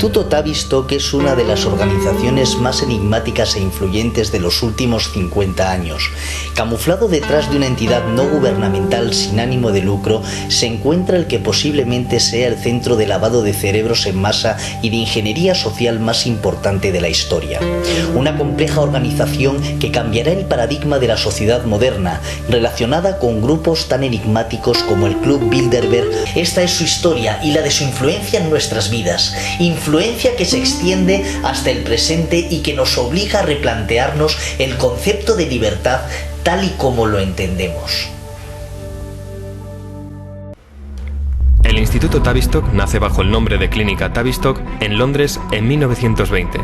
Instituto Tavistock es una de las organizaciones más enigmáticas e influyentes de los últimos 50 años. Camuflado detrás de una entidad no gubernamental sin ánimo de lucro, se encuentra el que posiblemente sea el centro de lavado de cerebros en masa y de ingeniería social más importante de la historia. Una compleja organización que cambiará el paradigma de la sociedad moderna, relacionada con grupos tan enigmáticos como el Club Bilderberg. Esta es su historia y la de su influencia en nuestras vidas. Influencia que se extiende hasta el presente y que nos obliga a replantearnos el concepto de libertad tal y como lo entendemos. El Instituto Tavistock nace bajo el nombre de Clínica Tavistock en Londres en 1920,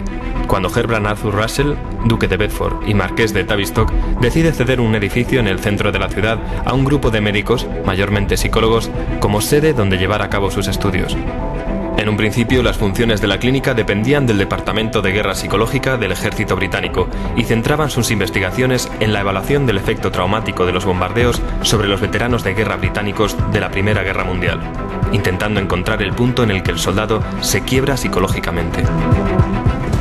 cuando Herbert Arthur Russell, duque de Bedford y marqués de Tavistock, decide ceder un edificio en el centro de la ciudad a un grupo de médicos, mayormente psicólogos, como sede donde llevar a cabo sus estudios. En un principio, las funciones de la clínica dependían del Departamento de Guerra Psicológica del Ejército Británico y centraban sus investigaciones en la evaluación del efecto traumático de los bombardeos sobre los veteranos de guerra británicos de la Primera Guerra Mundial, intentando encontrar el punto en el que el soldado se quiebra psicológicamente.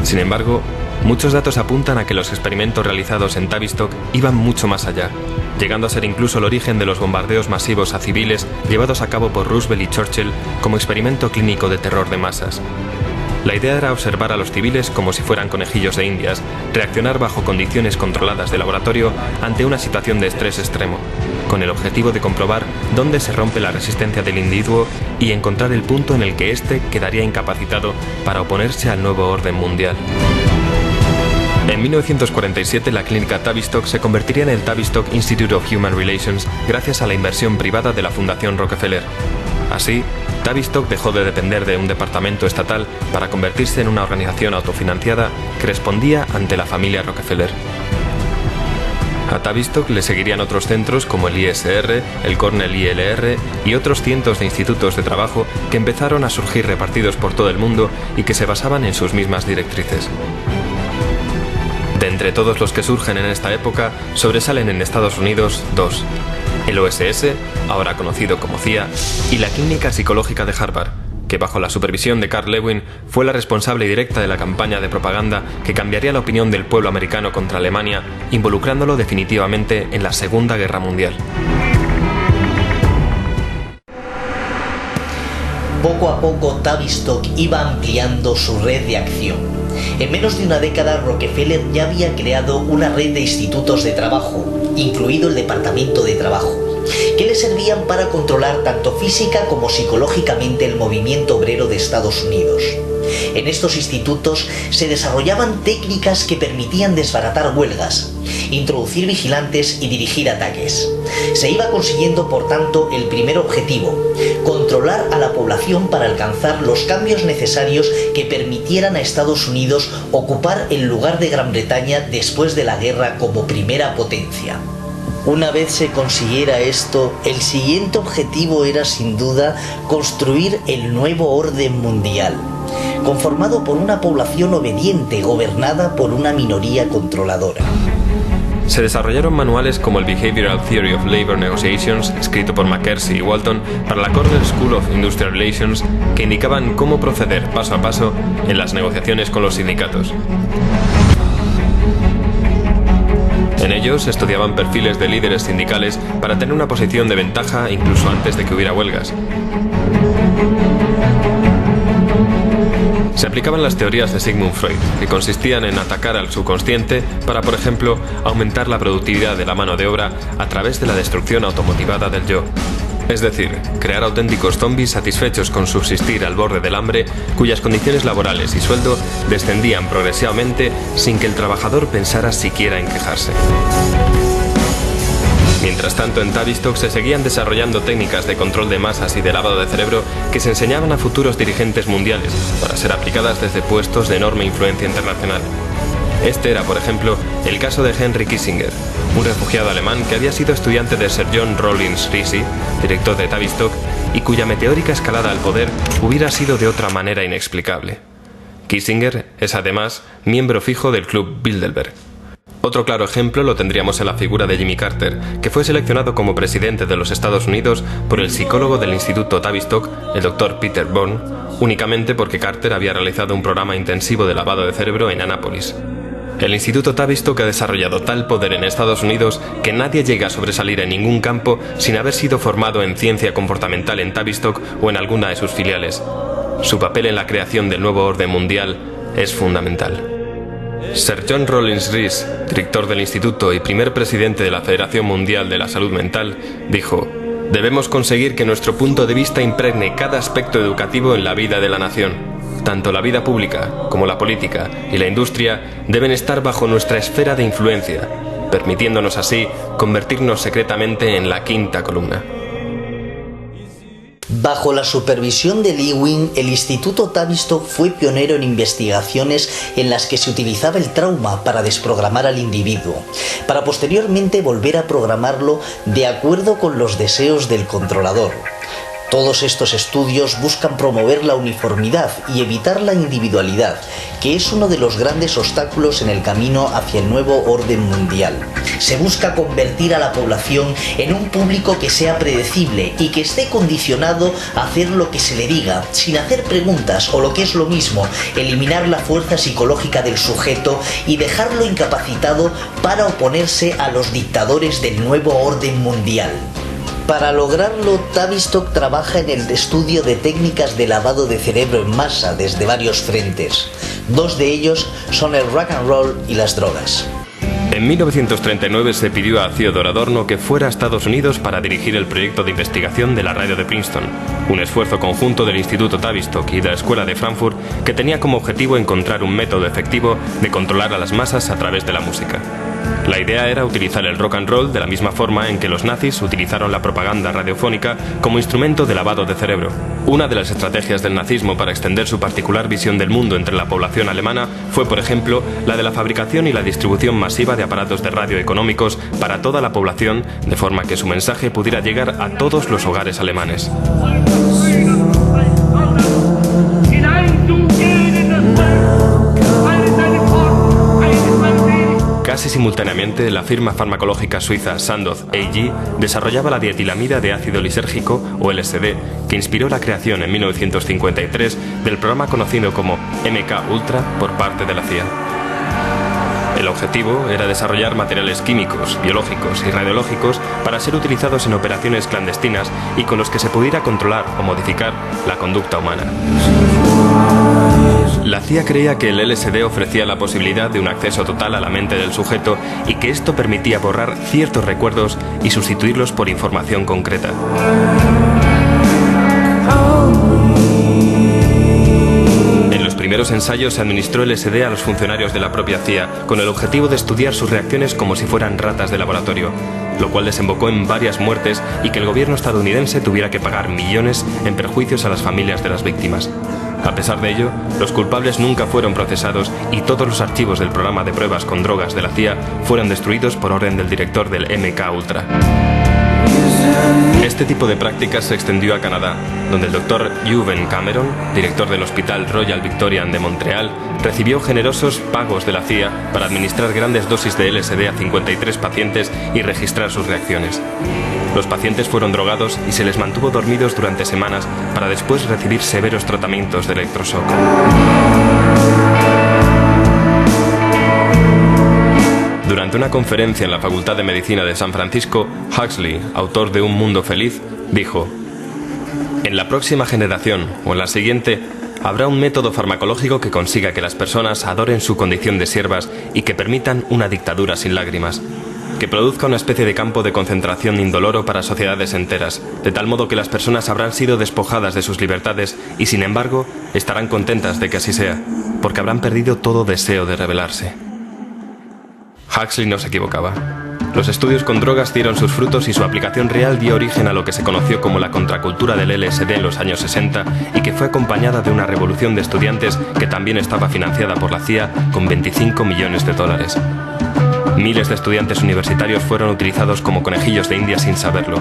Sin embargo, muchos datos apuntan a que los experimentos realizados en Tavistock iban mucho más allá, llegando a ser incluso el origen de los bombardeos masivos a civiles llevados a cabo por Roosevelt y Churchill como experimento clínico de terror de masas. La idea era observar a los civiles como si fueran conejillos de indias, reaccionar bajo condiciones controladas de laboratorio ante una situación de estrés extremo, con el objetivo de comprobar dónde se rompe la resistencia del individuo y encontrar el punto en el que éste quedaría incapacitado para oponerse al nuevo orden mundial. En 1947, la clínica Tavistock se convertiría en el Tavistock Institute of Human Relations gracias a la inversión privada de la Fundación Rockefeller. Así, Tavistock dejó de depender de un departamento estatal para convertirse en una organización autofinanciada que respondía ante la familia Rockefeller. A Tavistock le seguirían otros centros como el ISR, el Cornell ILR y otros cientos de institutos de trabajo que empezaron a surgir repartidos por todo el mundo y que se basaban en sus mismas directrices. De entre todos los que surgen en esta época, sobresalen en Estados Unidos dos: el OSS, ahora conocido como CIA, y la Clínica Psicológica de Harvard, que bajo la supervisión de Carl Lewin fue la responsable directa de la campaña de propaganda que cambiaría la opinión del pueblo americano contra Alemania, involucrándolo definitivamente en la Segunda Guerra Mundial. Poco a poco, Tavistock iba ampliando su red de acción. En menos de una década, Rockefeller ya había creado una red de institutos de trabajo, incluido el Departamento de Trabajo, que le servían para controlar tanto física como psicológicamente el movimiento obrero de Estados Unidos. En estos institutos se desarrollaban técnicas que permitían desbaratar huelgas, introducir vigilantes y dirigir ataques. Se iba consiguiendo, por tanto, el primer objetivo: controlar a la población para alcanzar los cambios necesarios que permitieran a Estados Unidos ocupar el lugar de Gran Bretaña después de la guerra como primera potencia. Una vez se consiguiera esto, el siguiente objetivo era sin duda construir el nuevo orden mundial, conformado por una población obediente gobernada por una minoría controladora. Se desarrollaron manuales como el Behavioral Theory of Labor Negotiations, escrito por McKersey y Walton, para la Cornell School of Industrial Relations, que indicaban cómo proceder paso a paso en las negociaciones con los sindicatos. En ellos se estudiaban perfiles de líderes sindicales para tener una posición de ventaja incluso antes de que hubiera huelgas. Se aplicaban las teorías de Sigmund Freud, que consistían en atacar al subconsciente para, por ejemplo, aumentar la productividad de la mano de obra a través de la destrucción automotivada del yo. Es decir, crear auténticos zombies satisfechos con subsistir al borde del hambre, cuyas condiciones laborales y sueldo descendían progresivamente sin que el trabajador pensara siquiera en quejarse. Mientras tanto, en Tavistock se seguían desarrollando técnicas de control de masas y de lavado de cerebro que se enseñaban a futuros dirigentes mundiales para ser aplicadas desde puestos de enorme influencia internacional. Este era, por ejemplo, el caso de Henry Kissinger, un refugiado alemán que había sido estudiante de Sir John Rawlins Rees, director de Tavistock, y cuya meteórica escalada al poder hubiera sido de otra manera inexplicable. Kissinger es además miembro fijo del Club Bilderberg. Otro claro ejemplo lo tendríamos en la figura de Jimmy Carter, que fue seleccionado como presidente de los Estados Unidos por el psicólogo del Instituto Tavistock, el Dr. Peter Bourne, únicamente porque Carter había realizado un programa intensivo de lavado de cerebro en Annapolis. El Instituto Tavistock ha desarrollado tal poder en Estados Unidos que nadie llega a sobresalir en ningún campo sin haber sido formado en ciencia comportamental en Tavistock o en alguna de sus filiales. Su papel en la creación del nuevo orden mundial es fundamental. Sir John Rollins Rees, director del instituto y primer presidente de la Federación Mundial de la Salud Mental, dijo: «Debemos conseguir que nuestro punto de vista impregne cada aspecto educativo en la vida de la nación. Tanto la vida pública como la política y la industria deben estar bajo nuestra esfera de influencia, permitiéndonos así convertirnos secretamente en la quinta columna». Bajo la supervisión de Lewin, el Instituto Tavistock fue pionero en investigaciones en las que se utilizaba el trauma para desprogramar al individuo, para posteriormente volver a programarlo de acuerdo con los deseos del controlador. Todos estos estudios buscan promover la uniformidad y evitar la individualidad, que es uno de los grandes obstáculos en el camino hacia el nuevo orden mundial. Se busca convertir a la población en un público que sea predecible y que esté condicionado a hacer lo que se le diga, sin hacer preguntas, o lo que es lo mismo, eliminar la fuerza psicológica del sujeto y dejarlo incapacitado para oponerse a los dictadores del nuevo orden mundial. Para lograrlo, Tavistock trabaja en el estudio de técnicas de lavado de cerebro en masa desde varios frentes. Dos de ellos son el rock and roll y las drogas. En 1939 se pidió a Theodor Adorno que fuera a Estados Unidos para dirigir el proyecto de investigación de la radio de Princeton, un esfuerzo conjunto del Instituto Tavistock y de la Escuela de Frankfurt que tenía como objetivo encontrar un método efectivo de controlar a las masas a través de la música. La idea era utilizar el rock and roll de la misma forma en que los nazis utilizaron la propaganda radiofónica como instrumento de lavado de cerebro. Una de las estrategias del nazismo para extender su particular visión del mundo entre la población alemana fue, por ejemplo, la de la fabricación y la distribución masiva de aparatos de radio económicos para toda la población, de forma que su mensaje pudiera llegar a todos los hogares alemanes. Casi simultáneamente, la firma farmacológica suiza Sandoz AG desarrollaba la dietilamida de ácido lisérgico, o LSD, que inspiró la creación en 1953 del programa conocido como MK Ultra por parte de la CIA. El objetivo era desarrollar materiales químicos, biológicos y radiológicos para ser utilizados en operaciones clandestinas y con los que se pudiera controlar o modificar la conducta humana. La CIA creía que el LSD ofrecía la posibilidad de un acceso total a la mente del sujeto y que esto permitía borrar ciertos recuerdos y sustituirlos por información concreta. En los primeros ensayos se administró LSD a los funcionarios de la propia CIA con el objetivo de estudiar sus reacciones como si fueran ratas de laboratorio, lo cual desembocó en varias muertes y que el gobierno estadounidense tuviera que pagar millones en perjuicios a las familias de las víctimas. A pesar de ello, los culpables nunca fueron procesados y todos los archivos del programa de pruebas con drogas de la CIA fueron destruidos por orden del director del MK Ultra. Este tipo de prácticas se extendió a Canadá, donde el Dr. Ewen Cameron, director del Hospital Royal Victorian de Montreal, recibió generosos pagos de la CIA para administrar grandes dosis de LSD a 53 pacientes y registrar sus reacciones. Los pacientes fueron drogados y se les mantuvo dormidos durante semanas para después recibir severos tratamientos de electroshock. Durante una conferencia en la Facultad de Medicina de San Francisco, Huxley, autor de Un Mundo Feliz, dijo: «En la próxima generación, o en la siguiente, habrá un método farmacológico que consiga que las personas adoren su condición de siervas y que permitan una dictadura sin lágrimas, que produzca una especie de campo de concentración indoloro para sociedades enteras, de tal modo que las personas habrán sido despojadas de sus libertades y, sin embargo, estarán contentas de que así sea, porque habrán perdido todo deseo de rebelarse». Huxley no se equivocaba. Los estudios con drogas dieron sus frutos y su aplicación real dio origen a lo que se conoció como la contracultura del LSD en los años 60 y que fue acompañada de una revolución de estudiantes que también estaba financiada por la CIA con $25 millones. Miles de estudiantes universitarios fueron utilizados como conejillos de India sin saberlo.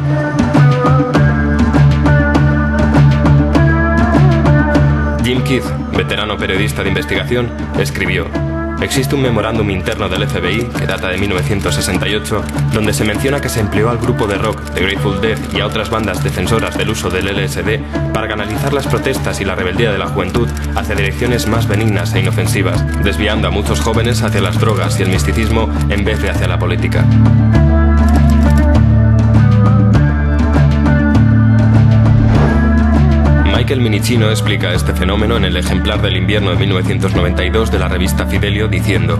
Jim Keith, veterano periodista de investigación, escribió: Existe un memorándum interno del FBI, que data de 1968, donde se menciona que se empleó al grupo de rock The Grateful Dead y a otras bandas defensoras del uso del LSD para canalizar las protestas y la rebeldía de la juventud hacia direcciones más benignas e inofensivas, desviando a muchos jóvenes hacia las drogas y el misticismo en vez de hacia la política. Michael Minicino explica este fenómeno en el ejemplar del invierno de 1992 de la revista Fidelio diciendo: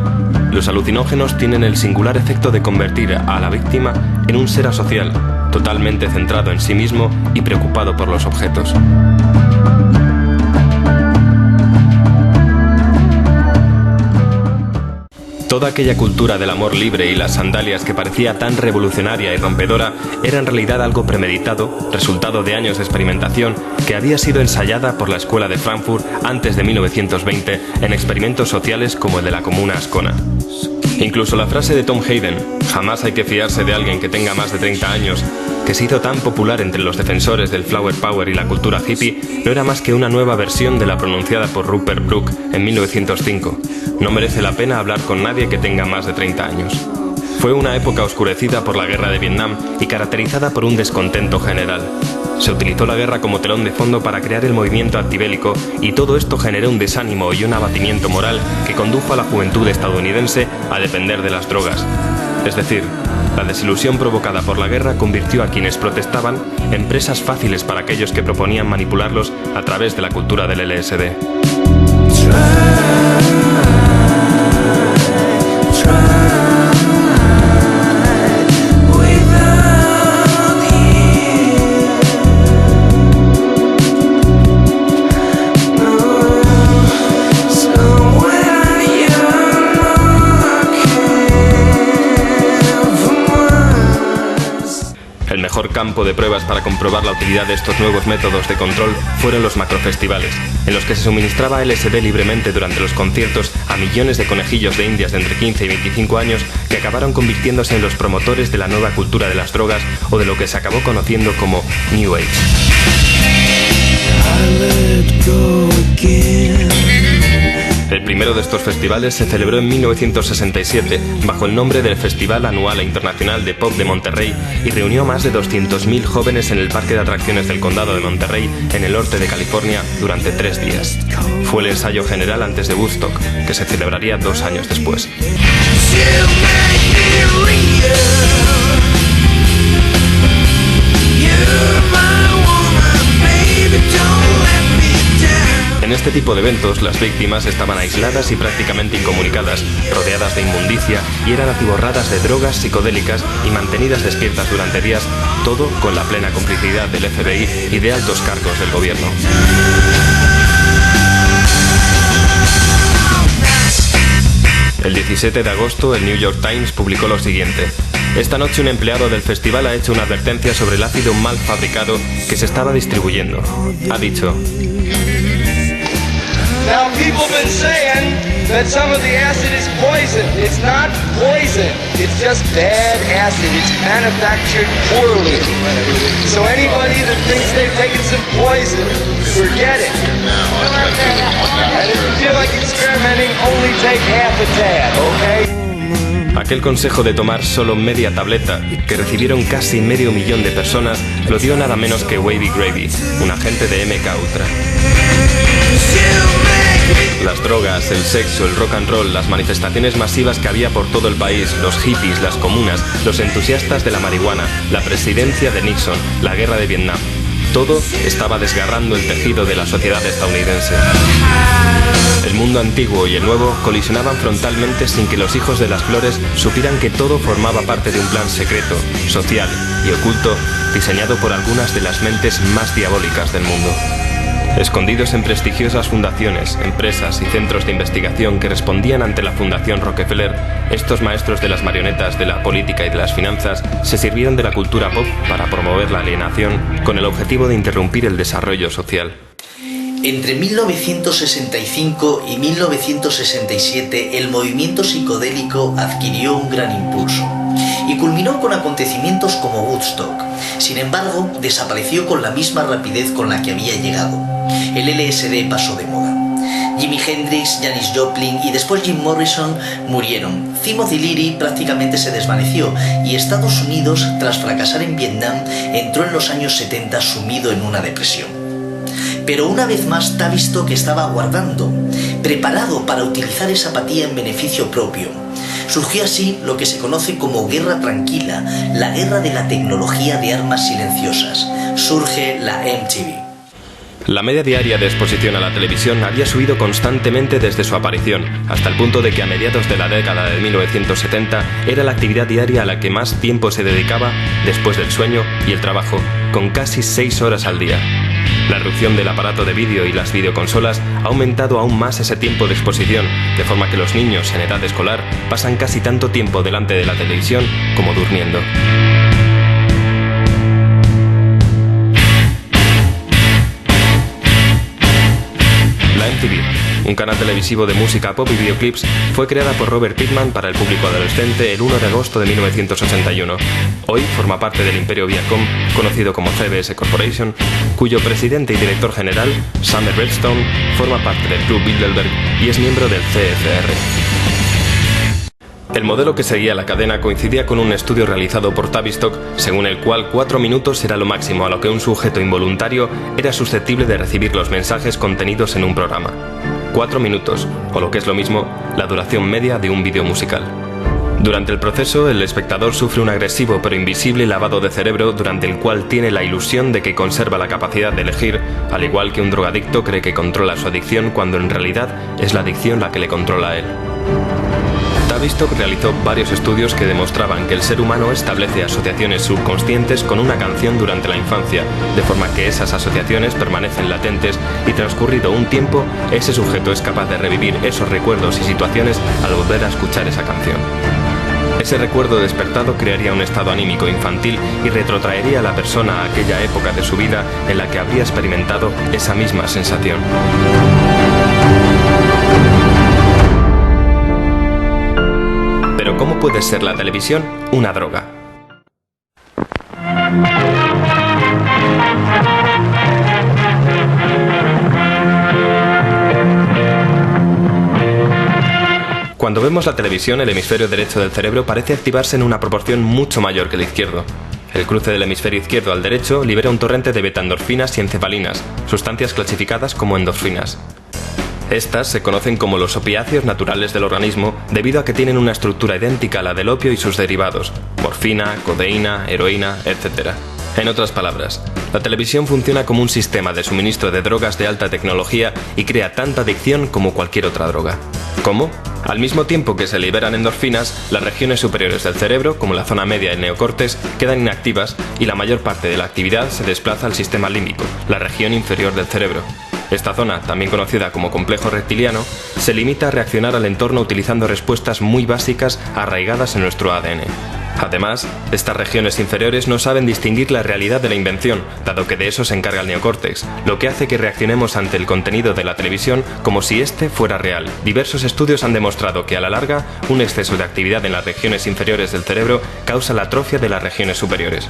los alucinógenos tienen el singular efecto de convertir a la víctima en un ser asocial, totalmente centrado en sí mismo y preocupado por los objetos. Toda aquella cultura del amor libre y las sandalias que parecía tan revolucionaria y rompedora era en realidad algo premeditado, resultado de años de experimentación que había sido ensayada por la Escuela de Frankfurt antes de 1920 en experimentos sociales como el de la Comuna Ascona. Incluso la frase de Tom Hayden, jamás hay que fiarse de alguien que tenga más de 30 años, que se hizo tan popular entre los defensores del Flower Power y la cultura hippie, no era más que una nueva versión de la pronunciada por Rupert Brooke en 1905. No merece la pena hablar con nadie que tenga más de 30 años. Fue una época oscurecida por la guerra de Vietnam y caracterizada por un descontento general. Se utilizó la guerra como telón de fondo para crear el movimiento antibélico y todo esto generó un desánimo y un abatimiento moral que condujo a la juventud estadounidense a depender de las drogas. Es decir, la desilusión provocada por la guerra convirtió a quienes protestaban en presas fáciles para aquellos que proponían manipularlos a través de la cultura del LSD. El mejor campo de pruebas para comprobar la utilidad de estos nuevos métodos de control fueron los macrofestivales, en los que se suministraba LSD libremente durante los conciertos a millones de conejillos de indias de entre 15 y 25 años que acabaron convirtiéndose en los promotores de la nueva cultura de las drogas o de lo que se acabó conociendo como New Age. El primero de estos festivales se celebró en 1967 bajo el nombre del Festival Anual e Internacional de Pop de Monterrey y reunió a más de 200.000 jóvenes en el Parque de Atracciones del Condado de Monterrey, en el norte de California, durante 3 días. Fue el ensayo general antes de Woodstock, que se celebraría 2 años después. En este tipo de eventos, las víctimas estaban aisladas y prácticamente incomunicadas, rodeadas de inmundicia y eran atiborradas de drogas psicodélicas y mantenidas despiertas durante días, todo con la plena complicidad del FBI y de altos cargos del gobierno. El 17 de agosto, el New York Times publicó lo siguiente: esta noche un empleado del festival ha hecho una advertencia sobre el ácido mal fabricado que se estaba distribuyendo. Ha dicho: now, people have been saying that some of the acid is poison. It's not poison. It's just bad acid. It's manufactured poorly. So anybody that thinks they've taken some poison, forget it. And if you feel like experimenting, only take half a tab, okay? Aquel consejo de tomar solo media tableta, que recibieron casi medio millón de personas, lo dio nada menos que Wavy Gravy, un agente de MK Ultra. Las drogas, el sexo, el rock and roll, las manifestaciones masivas que había por todo el país, los hippies, las comunas, los entusiastas de la marihuana, la presidencia de Nixon, la guerra de Vietnam. Todo estaba desgarrando el tejido de la sociedad estadounidense. El mundo antiguo y el nuevo colisionaban frontalmente sin que los hijos de las flores supieran que todo formaba parte de un plan secreto, social y oculto, diseñado por algunas de las mentes más diabólicas del mundo. Escondidos en prestigiosas fundaciones, empresas y centros de investigación que respondían ante la Fundación Rockefeller, estos maestros de las marionetas de la política y de las finanzas se sirvieron de la cultura pop para promover la alienación con el objetivo de interrumpir el desarrollo social. Entre 1965 y 1967 el movimiento psicodélico adquirió un gran impulso y culminó con acontecimientos como Woodstock. Sin embargo, desapareció con la misma rapidez con la que había llegado. El LSD pasó de moda. Jimi Hendrix, Janis Joplin y después Jim Morrison murieron. Timothy Leary prácticamente se desvaneció y Estados Unidos, tras fracasar en Vietnam, entró en los años 70 sumido en una depresión. Pero una vez más Tavistock estaba aguardando, preparado para utilizar esa apatía en beneficio propio. Surgió así lo que se conoce como Guerra Tranquila, la guerra de la tecnología de armas silenciosas. Surge la MTV. La media diaria de exposición a la televisión había subido constantemente desde su aparición, hasta el punto de que a mediados de la década de 1970 era la actividad diaria a la que más tiempo se dedicaba después del sueño y el trabajo, con casi 6 horas al día. La irrupción del aparato de vídeo y las videoconsolas ha aumentado aún más ese tiempo de exposición, de forma que los niños en edad escolar pasan casi tanto tiempo delante de la televisión como durmiendo. La MTV, un canal televisivo de música pop y videoclips, fue creada por Robert Pittman para el público adolescente el 1 de agosto de 1981. Hoy forma parte del imperio Viacom, conocido como CBS Corporation, cuyo presidente y director general, Summer Redstone, forma parte del Club Bilderberg y es miembro del CFR. El modelo que seguía la cadena coincidía con un estudio realizado por Tavistock, según el cual 4 minutos era lo máximo a lo que un sujeto involuntario era susceptible de recibir los mensajes contenidos en un programa. 4 minutos, o lo que es lo mismo, la duración media de un vídeo musical. Durante el proceso, el espectador sufre un agresivo pero invisible lavado de cerebro durante el cual tiene la ilusión de que conserva la capacidad de elegir, al igual que un drogadicto cree que controla su adicción cuando en realidad es la adicción la que le controla a él. Tavistock realizó varios estudios que demostraban que el ser humano establece asociaciones subconscientes con una canción durante la infancia, de forma que esas asociaciones permanecen latentes y transcurrido un tiempo, ese sujeto es capaz de revivir esos recuerdos y situaciones al volver a escuchar esa canción. Ese recuerdo despertado crearía un estado anímico infantil y retrotraería a la persona a aquella época de su vida en la que habría experimentado esa misma sensación. Pero ¿cómo puede ser la televisión una droga? Cuando vemos la televisión, el hemisferio derecho del cerebro parece activarse en una proporción mucho mayor que el izquierdo. El cruce del hemisferio izquierdo al derecho libera un torrente de betaendorfinas y encefalinas, sustancias clasificadas como endorfinas. Estas se conocen como los opiáceos naturales del organismo debido a que tienen una estructura idéntica a la del opio y sus derivados, morfina, codeína, heroína, etc. En otras palabras, la televisión funciona como un sistema de suministro de drogas de alta tecnología y crea tanta adicción como cualquier otra droga. ¿Cómo? Al mismo tiempo que se liberan endorfinas, las regiones superiores del cerebro, como la zona media y el neocórtex, quedan inactivas y la mayor parte de la actividad se desplaza al sistema límbico, la región inferior del cerebro. Esta zona, también conocida como complejo reptiliano, se limita a reaccionar al entorno utilizando respuestas muy básicas arraigadas en nuestro ADN. Además, estas regiones inferiores no saben distinguir la realidad de la invención, dado que de eso se encarga el neocórtex, lo que hace que reaccionemos ante el contenido de la televisión como si este fuera real. Diversos estudios han demostrado que a la larga, un exceso de actividad en las regiones inferiores del cerebro causa la atrofia de las regiones superiores.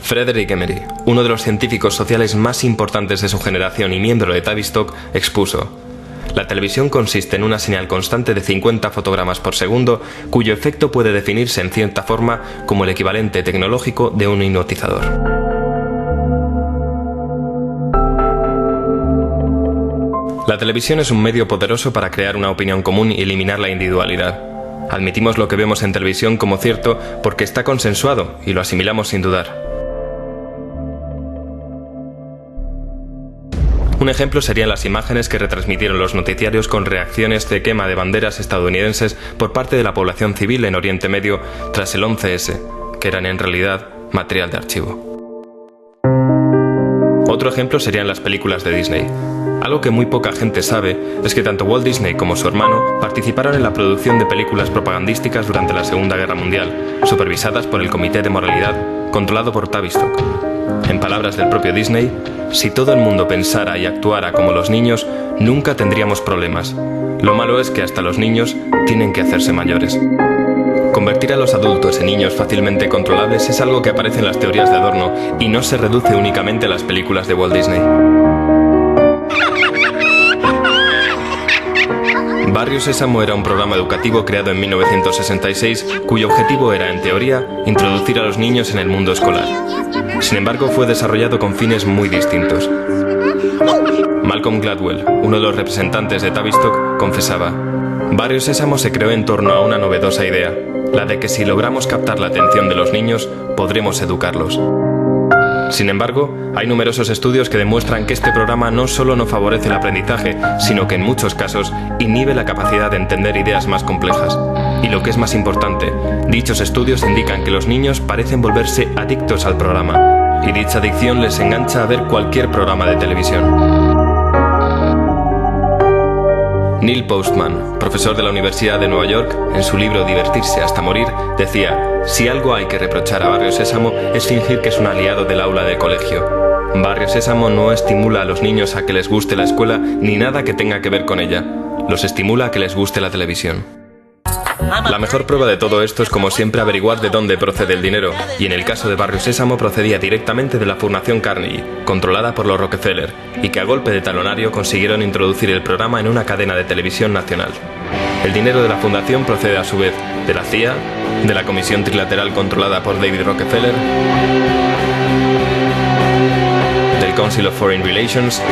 Frederick Emery, uno de los científicos sociales más importantes de su generación y miembro de Tavistock, expuso: la televisión consiste en una señal constante de 50 fotogramas por segundo, cuyo efecto puede definirse en cierta forma como el equivalente tecnológico de un hipnotizador. La televisión es un medio poderoso para crear una opinión común y eliminar la individualidad. Admitimos lo que vemos en televisión como cierto porque está consensuado y lo asimilamos sin dudar. Un ejemplo serían las imágenes que retransmitieron los noticiarios con reacciones de quema de banderas estadounidenses por parte de la población civil en Oriente Medio tras el 11S, que eran en realidad material de archivo. Otro ejemplo serían las películas de Disney. Algo que muy poca gente sabe es que tanto Walt Disney como su hermano participaron en la producción de películas propagandísticas durante la Segunda Guerra Mundial, supervisadas por el Comité de Moralidad, controlado por Tavistock. En palabras del propio Disney, si todo el mundo pensara y actuara como los niños, nunca tendríamos problemas. Lo malo es que hasta los niños tienen que hacerse mayores. Convertir a los adultos en niños fácilmente controlables es algo que aparece en las teorías de Adorno y no se reduce únicamente a las películas de Walt Disney. Barrio Sésamo era un programa educativo creado en 1966 cuyo objetivo era, en teoría, introducir a los niños en el mundo escolar. Sin embargo, fue desarrollado con fines muy distintos. Malcolm Gladwell, uno de los representantes de Tavistock, confesaba: Barrio Sésamo se creó en torno a una novedosa idea, la de que si logramos captar la atención de los niños, podremos educarlos. Sin embargo, hay numerosos estudios que demuestran que este programa no solo no favorece el aprendizaje, sino que en muchos casos inhibe la capacidad de entender ideas más complejas. Y lo que es más importante, dichos estudios indican que los niños parecen volverse adictos al programa, y dicha adicción les engancha a ver cualquier programa de televisión. Neil Postman, profesor de la Universidad de Nueva York, en su libro Divertirse hasta morir, decía: si algo hay que reprochar a Barrio Sésamo es fingir que es un aliado del aula de colegio. Barrio Sésamo no estimula a los niños a que les guste la escuela ni nada que tenga que ver con ella. Los estimula a que les guste la televisión. La mejor prueba de todo esto es, como siempre, averiguar de dónde procede el dinero, y en el caso de Barrio Sésamo procedía directamente de la Fundación Carnegie, controlada por los Rockefeller, y que a golpe de talonario consiguieron introducir el programa en una cadena de televisión nacional. El dinero de la fundación procede a su vez de la CIA, de la Comisión Trilateral controlada por David Rockefeller, del Council of Foreign Relations,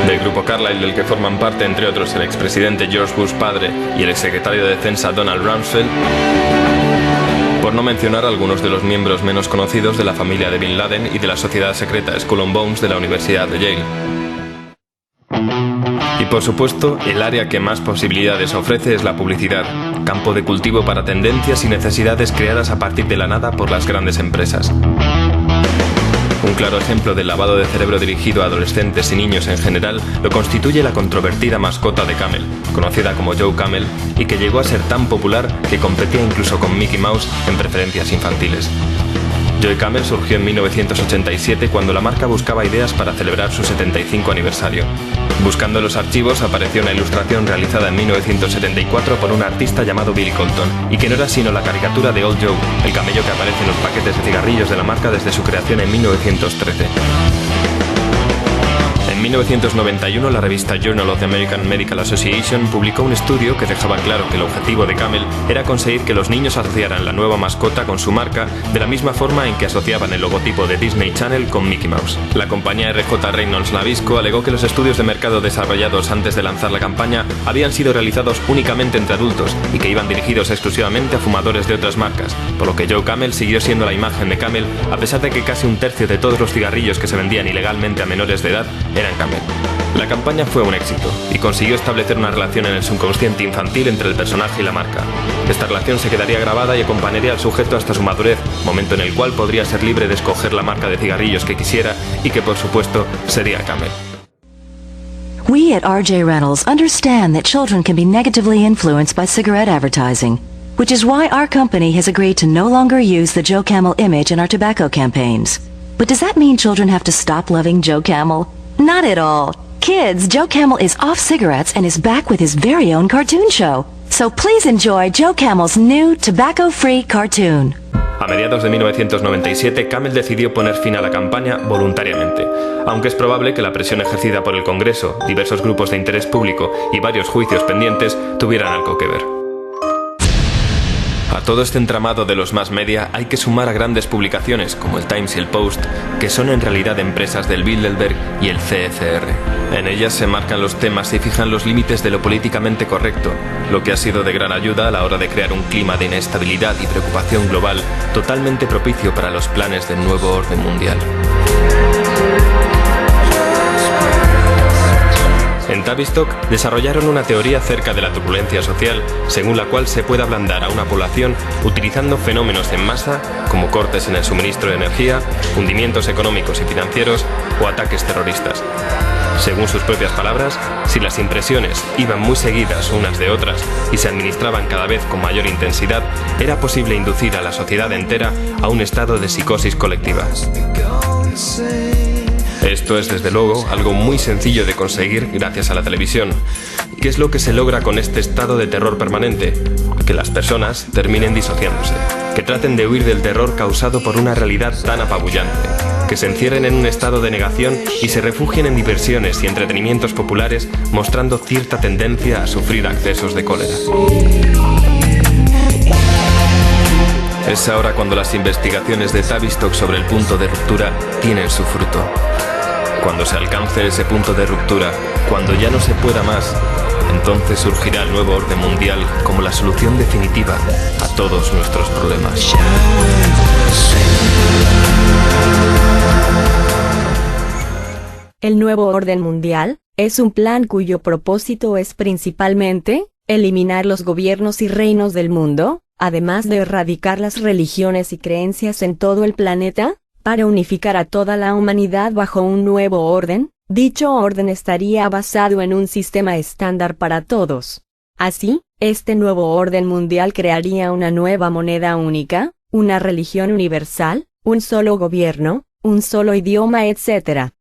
del Grupo Carlyle, del que forman parte, entre otros, el expresidente George Bush padre y el exsecretario de Defensa Donald Rumsfeld, por no mencionar algunos de los miembros menos conocidos de la familia de Bin Laden y de la sociedad secreta Skull and Bones de la Universidad de Yale. Y por supuesto, el área que más posibilidades ofrece es la publicidad, campo de cultivo para tendencias y necesidades creadas a partir de la nada por las grandes empresas. Un claro ejemplo del lavado de cerebro dirigido a adolescentes y niños en general lo constituye la controvertida mascota de Camel, conocida como Joe Camel, y que llegó a ser tan popular que competía incluso con Mickey Mouse en preferencias infantiles. Joe Camel surgió en 1987 cuando la marca buscaba ideas para celebrar su 75 aniversario. Buscando en los archivos apareció una ilustración realizada en 1974 por un artista llamado Billy Colton, y que no era sino la caricatura de Old Joe, el camello que aparece en los paquetes de cigarrillos de la marca desde su creación en 1913. En 1991, la revista Journal of the American Medical Association publicó un estudio que dejaba claro que el objetivo de Camel era conseguir que los niños asociaran la nueva mascota con su marca de la misma forma en que asociaban el logotipo de Disney Channel con Mickey Mouse. La compañía RJ Reynolds Nabisco alegó que los estudios de mercado desarrollados antes de lanzar la campaña habían sido realizados únicamente entre adultos y que iban dirigidos exclusivamente a fumadores de otras marcas, por lo que Joe Camel siguió siendo la imagen de Camel a pesar de que casi un tercio de todos los cigarrillos que se vendían ilegalmente a menores de edad eran Camel. La campaña fue un éxito y consiguió establecer una relación en el subconsciente infantil entre el personaje y la marca. Esta relación se quedaría grabada y acompañaría al sujeto hasta su madurez, momento en el cual podría ser libre de escoger la marca de cigarrillos que quisiera y que, por supuesto, sería Camel. We at RJ Reynolds understand that children can be negatively influenced by cigarette advertising, which is why our company has agreed to no longer use the Joe Camel image in our tobacco campaigns. But does that mean children have to stop loving Joe Camel? Not at all. Kids, Joe Camel is off cigarettes and is back with his very own cartoon show. So please enjoy Joe Camel's new tobacco-free cartoon. A mediados de 1997, Camel decidió poner fin a la campaña voluntariamente, aunque es probable que la presión ejercida por el Congreso, diversos grupos de interés público y varios juicios pendientes tuvieran algo que ver. A todo este entramado de los mass media hay que sumar a grandes publicaciones como el Times y el Post, que son en realidad empresas del Bilderberg y el CFR. En ellas se marcan los temas y fijan los límites de lo políticamente correcto, lo que ha sido de gran ayuda a la hora de crear un clima de inestabilidad y preocupación global totalmente propicio para los planes del nuevo orden mundial. En Tavistock desarrollaron una teoría acerca de la turbulencia social, según la cual se puede ablandar a una población utilizando fenómenos en masa, como cortes en el suministro de energía, hundimientos económicos y financieros o ataques terroristas. Según sus propias palabras, si las impresiones iban muy seguidas unas de otras y se administraban cada vez con mayor intensidad, era posible inducir a la sociedad entera a un estado de psicosis colectiva. Esto es desde luego algo muy sencillo de conseguir gracias a la televisión. ¿Qué es lo que se logra con este estado de terror permanente? Que las personas terminen disociándose, que traten de huir del terror causado por una realidad tan apabullante, que se encierren en un estado de negación y se refugien en diversiones y entretenimientos populares, mostrando cierta tendencia a sufrir accesos de cólera. Es ahora cuando las investigaciones de Tavistock sobre el punto de ruptura tienen su fruto. Cuando se alcance ese punto de ruptura, cuando ya no se pueda más, entonces surgirá el nuevo orden mundial como la solución definitiva a todos nuestros problemas. El nuevo orden mundial es un plan cuyo propósito es principalmente eliminar los gobiernos y reinos del mundo, además de erradicar las religiones y creencias en todo el planeta, para unificar a toda la humanidad bajo un nuevo orden. Dicho orden estaría basado en un sistema estándar para todos. Así, este nuevo orden mundial crearía una nueva moneda única, una religión universal, un solo gobierno, un solo idioma, etc.